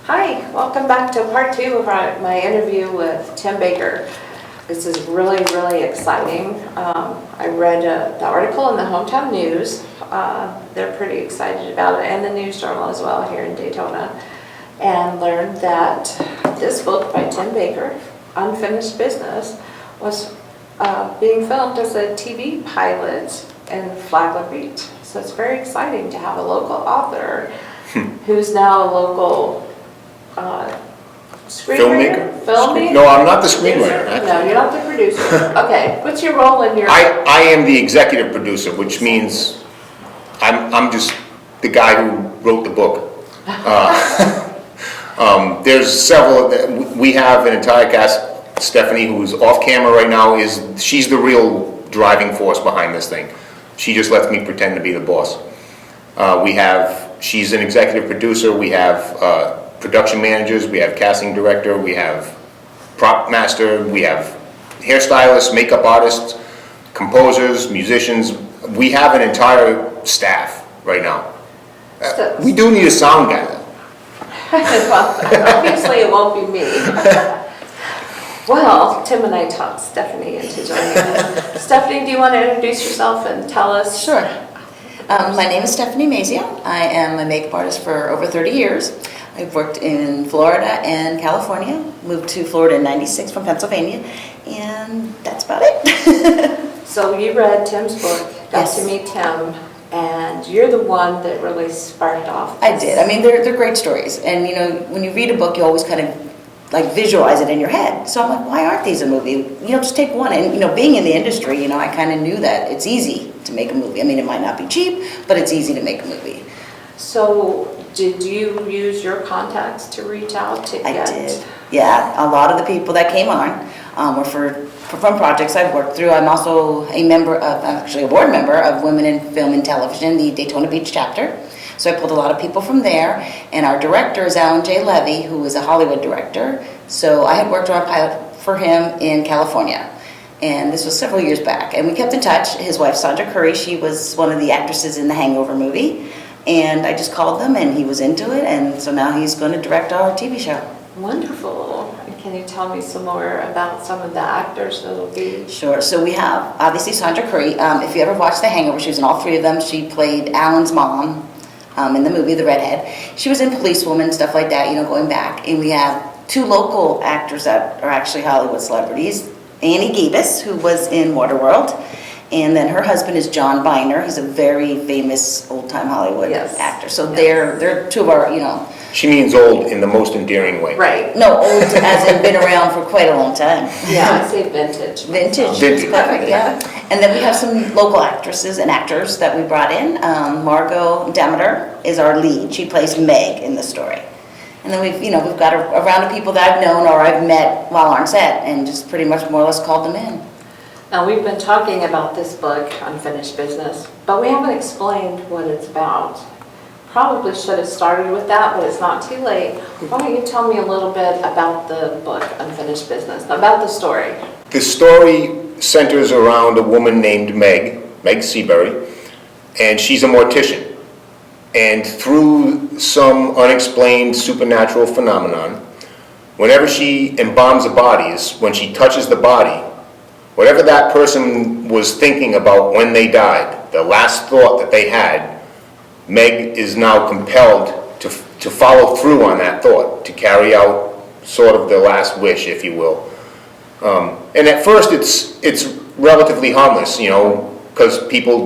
Hi, welcome back to part 2 of my interview with Tim Baker. This is really, really exciting. I read the article in the Hometown News. They're pretty excited about it, and the News Journal as well here in Daytona, and learned that this book by Tim Baker, Unfinished Business, was being filmed as a TV pilot in Flagler Beach. So it's very exciting to have a local author who's now a local screenwriter? Filmmaker? No, I'm not the screenwriter. No, you're not the producer. Okay, what's your role in your... I am the executive producer, which means I'm just the guy who wrote the book. There's several, we have an entire cast. Stephanie, who's off camera right now, she's the real driving force behind this thing. She just lets me pretend to be the boss. She's an executive producer. We have production managers, we have casting director, we have prop master, we have hairstylists, makeup artists, composers, musicians. We have an entire staff right now. We do need a sound guy though. Well, obviously it won't be me. Well, Tim and I talked Stephanie into joining us. Stephanie, do you want to introduce yourself and tell us? Sure. My name is Stephanie Mazzeo. I am a makeup artist for over 30 years. I've worked in Florida and California, moved to Florida in '96 from Pennsylvania, and that's about it. So you read Tim's book, got Yes. to meet Tim, and you're the one that really sparked off this. I did. I mean, they're great stories. And, you know, when you read a book, you always kind of like visualize it in your head. So I'm like, why aren't these a movie? You know, just take one. And, you know, being in the industry, you know, I kind of knew that it's easy to make a movie. I mean, it might not be cheap, but it's easy to make a movie. So did you use your contacts to reach out to I get... did. Yeah, a lot of the people that came on were from projects I've worked through. I'm also a board member of Women in Film and Television, the Daytona Beach chapter. So I pulled a lot of people from there, and our director is Alan J. Levy, who is a Hollywood director. So I had worked on a pilot for him in California, and this was several years back. And we kept in touch. His wife, Sandra Curry, she was one of the actresses in the Hangover movie, and I just called them, and he was into it, and so now he's going to direct our TV show. Wonderful. Can you tell me some more about some of the actors that will be... Sure. So we have, obviously, Sandra Curry. If you ever watched The Hangover, she was in all three of them. She played Alan's mom in the movie, The Redhead. She was in Policewoman, stuff like that, you know, going back. And we have two local actors that are actually Hollywood celebrities. Annie Gabus, who was in Waterworld. And then her husband is John Biner. He's a very famous old-time Hollywood actor. So they're two of our, you know... She means old in the most endearing way. Right. No, old as in been around for quite a long time. Yeah, I say vintage. Vintage. Vintage. Perfect, yeah. And then we have some local actresses and actors that we brought in. Margot Demeter is our lead. She plays Meg in the story. And then we've got a round of people that I've known or I've met while on set and just pretty much more or less called them in. Now, we've been talking about this book, Unfinished Business, but we haven't explained what it's about. Probably should have started with that, but it's not too late. Why don't you tell me a little bit about the book, Unfinished Business, about the story? The story centers around a woman named Meg Seabury, and she's a mortician. And through some unexplained supernatural phenomenon, whenever she embalms a body, when she touches the body, whatever that person was thinking about when they died, the last thought that they had, Meg is now compelled to follow through on that thought, to carry out sort of the last wish, if you will. And at first it's relatively harmless, you know, because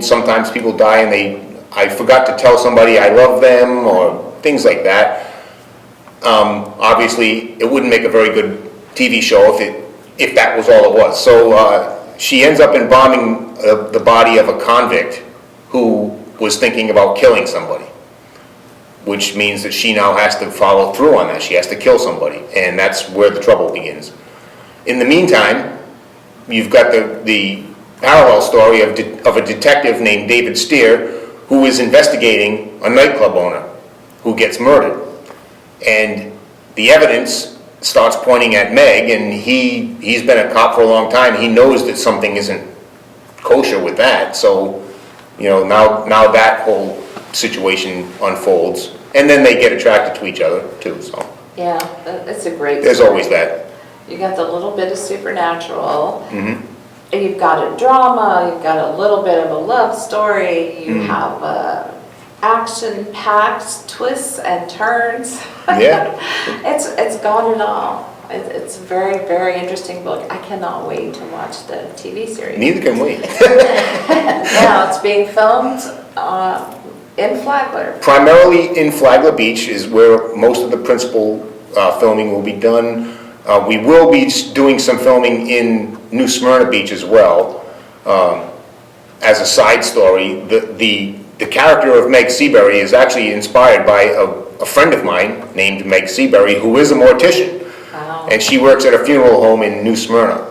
sometimes people die and I forgot to tell somebody I love them or things like that. Obviously, it wouldn't make a very good TV show if that was all it was. So she ends up embalming the body of a convict who was thinking about killing somebody, which means that she now has to follow through on that. She has to kill somebody, and that's where the trouble begins. In the meantime, you've got the parallel story of a detective named David Steer who is investigating a nightclub owner who gets murdered. And the evidence starts pointing at Meg, and he's been a cop for a long time. He knows that something isn't kosher with that, so you know, now that whole situation unfolds, and then they get attracted to each other too. So Yeah, it's a great There's story. always that. You got the little bit of supernatural, Mhm. and you've got a drama, you've got a little bit of a love story, you have action-packed twists and turns. Yeah. It's got it all. It's a very, very interesting book. I cannot wait to watch the TV series. Neither can we. Now, it's being filmed in Flagler. Primarily in Flagler Beach is where most of the principal filming will be done. We will be doing some filming in New Smyrna Beach as well. As a side story, the character of Meg Seabury is actually inspired by a friend of mine named Meg Seabury, who is a mortician. Wow. And she works at a funeral home in New Smyrna.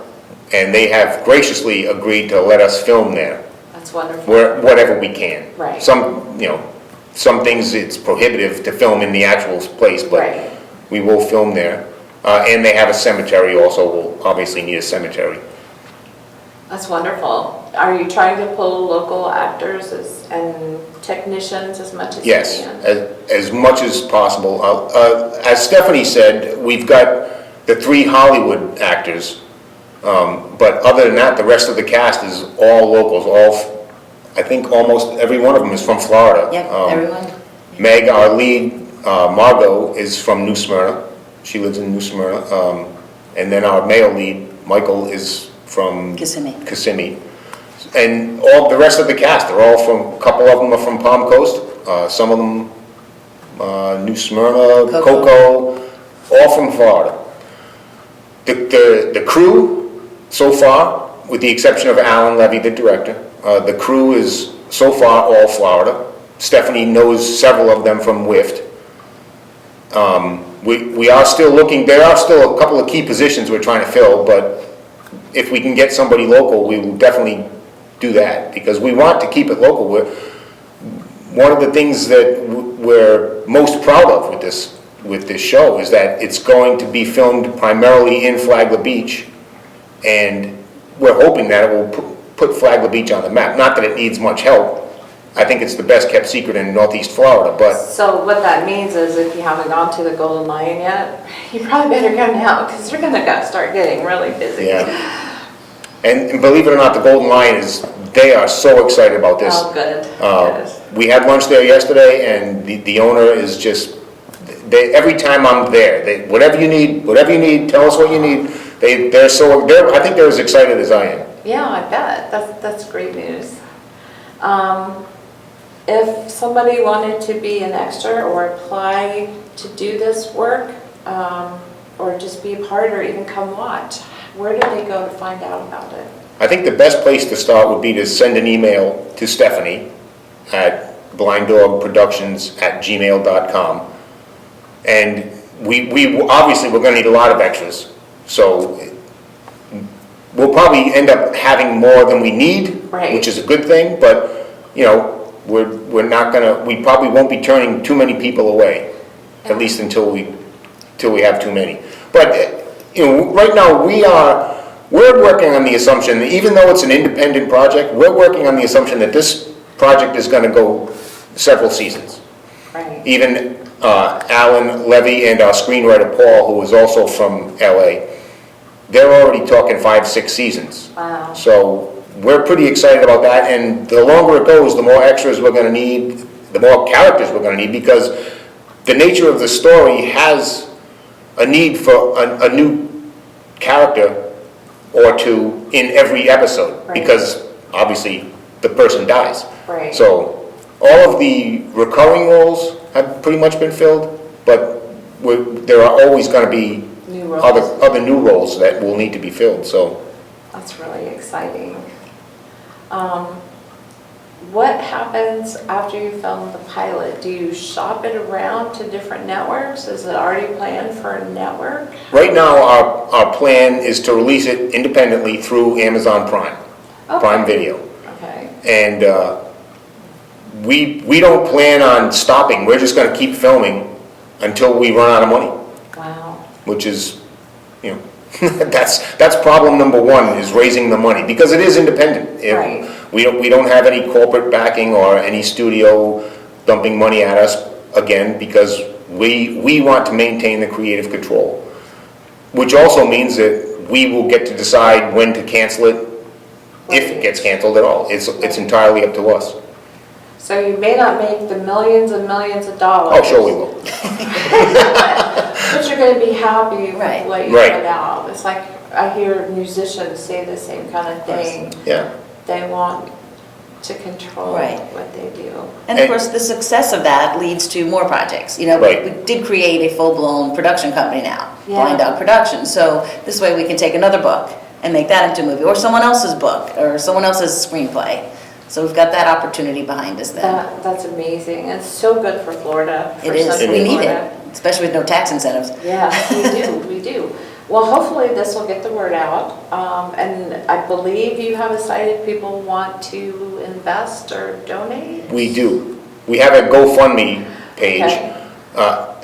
And they have graciously agreed to let us film there, That's wonderful. whatever we can. Right. Some things it's prohibitive to film in the actual place, but Right. we will film there. And they have a cemetery also, we'll obviously need a cemetery. That's wonderful. Are you trying to pull local actors and technicians as much as you Yes, can? as much as possible. As Stephanie said, we've got the 3 Hollywood actors, but other than that, the rest of the cast is all locals, I think almost every one of them is from Florida. Yep, everyone. Meg, our lead, Margot, is from New Smyrna. She lives in New Smyrna. And then our male lead, Michael, is from Kissimmee. And all the rest of the cast, they're all a couple of them are from Palm Coast, some of them New Smyrna, Cocoa, all from Florida. The crew, so far, with the exception of Alan Levy, the director, the crew is so far all Florida. Stephanie knows several of them from WIFT. We are still looking, there are still a couple of key positions we're trying to fill, but if we can get somebody local, we will definitely do that, because we want to keep it local. One of the things that we're most proud of with this show is that it's going to be filmed primarily in Flagler Beach, and we're hoping that it will put Flagler Beach on the map. Not that it needs much help. I think it's the best kept secret in Northeast Florida, but So what that means is if you haven't gone to the Golden Lion yet, you probably better go now, because you're gonna start getting really busy. yeah. And believe it or not, the Golden Lion they are so excited about this. Oh, good. We had lunch there yesterday, and the owner is just, every time I'm there, whatever you need, tell us what you need. I think they're as excited as I am. Yeah, I bet. That's great news. If somebody wanted to be an extra or apply to do this work, or just be a part or even come watch, where do they go to find out about it? I think the best place to start would be to send an email to Stephanie at blinddogproductions@gmail.com. And we obviously, we're going to need a lot of extras. So we'll probably end up having more than we need, Right. which is a good thing, but, we're not going to, we probably won't be turning too many people away, at least until we have too many. But, right now we're working on the assumption that even though it's an independent project, we're working on the assumption that this project is going to go several seasons. Right. Even Alan Levy and our screenwriter Paul, who is also from LA, they're already talking 5-6 seasons. Wow. So we're pretty excited about that, and the longer it goes, the more extras we're going to need, the more characters we're going to need, because the nature of the story has a need for a new character or two in every episode, Right. because obviously the person dies. Right. So all of the recurring roles have pretty much been filled, but there are always going to be New roles. other new roles that will need to be filled. So That's really exciting. What happens after you film the pilot? Do you shop it around to different networks? Is it already planned for a network? right now, our plan is to release it independently through Amazon Prime, Okay. Prime Video. Okay. And we don't plan on stopping. We're just going to keep filming until we run out of money, Wow. which is, that's problem number one, is raising the money, because it is independent. Right. We don't have any corporate backing or any studio dumping money at us, again, because We want to maintain the creative control, which also means that we will get to decide when to cancel it, if it gets canceled at all. It's entirely up to us. So you may not make the millions and millions of dollars. Oh, sure we will. But you're gonna be happy Right. with what you Right. put out. It's like, I hear musicians say the same kind of thing. Yeah. They want to control Right. what they do. And of course, the success of that leads to more projects. You know, Right. we did create a full-blown production company now, Yeah. Blind Dog Productions. So this way we can take another book and make that into a movie, or someone else's book, or someone else's screenplay. So we've got that opportunity behind us then. That's amazing. It's so good for Florida. It for is, Central we need it, Florida. especially with no tax incentives. Yeah, we do. Well, hopefully this will get the word out. And I believe you have a site if people want to invest or donate. We do. We have a GoFundMe page. Okay.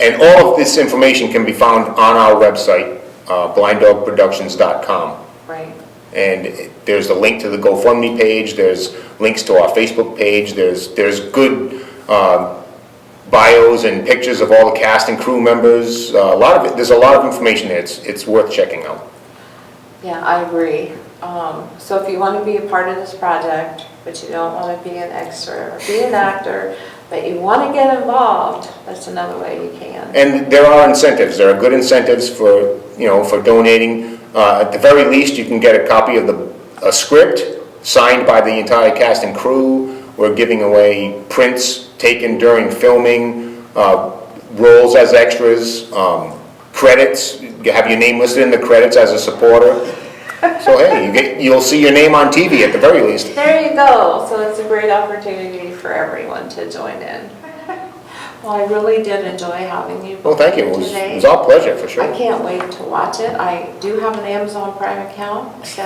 And all of this information can be found on our website, blinddogproductions.com. Right. And there's a link to the GoFundMe page, there's links to our Facebook page, there's good bios and pictures of all the cast and crew members. There's a lot of information there. It's worth checking out. Yeah, I agree. So if you want to be a part of this project, but you don't want to be an extra or be an actor, but you want to get involved, that's another way you can. And there are incentives, there are good incentives for, for donating. At the very least, you can get a copy of a script signed by the entire cast and crew. We're giving away prints taken during filming, roles as extras, credits, you have your name listed in the credits as a supporter. So hey, you'll see your name on TV at the very least. There you go. So it's a great opportunity for everyone to join in. Well, I really did enjoy having you. Well, thank you. It today. was our pleasure, for sure. I can't wait to watch it. I do have an Amazon Prime account, so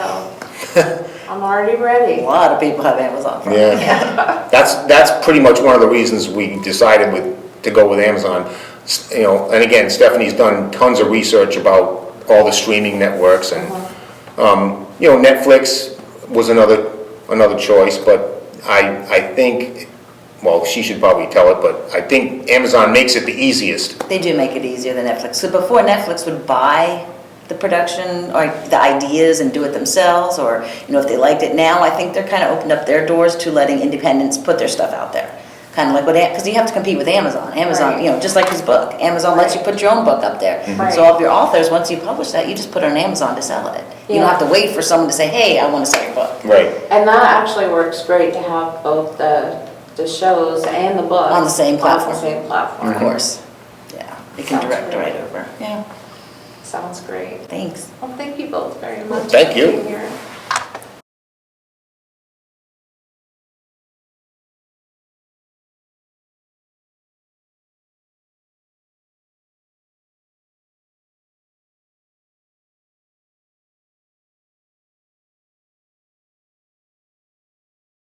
I'm already A ready. lot of people have Amazon Prime. Yeah, that's pretty much one of the reasons we decided to go with Amazon. And again, Stephanie's done tons of research about all the streaming networks, and Netflix was another choice, but I think, well, she should probably tell it, but I think Amazon makes it the easiest. They do make it easier than Netflix. So before, Netflix would buy the production or the ideas and do it themselves, or if they liked it. Now I think they're kind of opened up their doors to letting independents put their stuff out there. Kind of like because you have to compete with Amazon. Amazon, Right. Just like his book. Amazon lets you put your own book up there. Right. So all of your authors, once you publish that, you just put it on Amazon to sell it. You don't Yeah. have to wait for someone to say, hey, I want to sell your book. Right. And that actually works great to have both the shows and the book On the same platform. On the same platform. Of course. Yeah. They can Sounds direct great. right over. Yeah. Sounds great. Thanks. Well, thank you both very much. Thank you. for being here.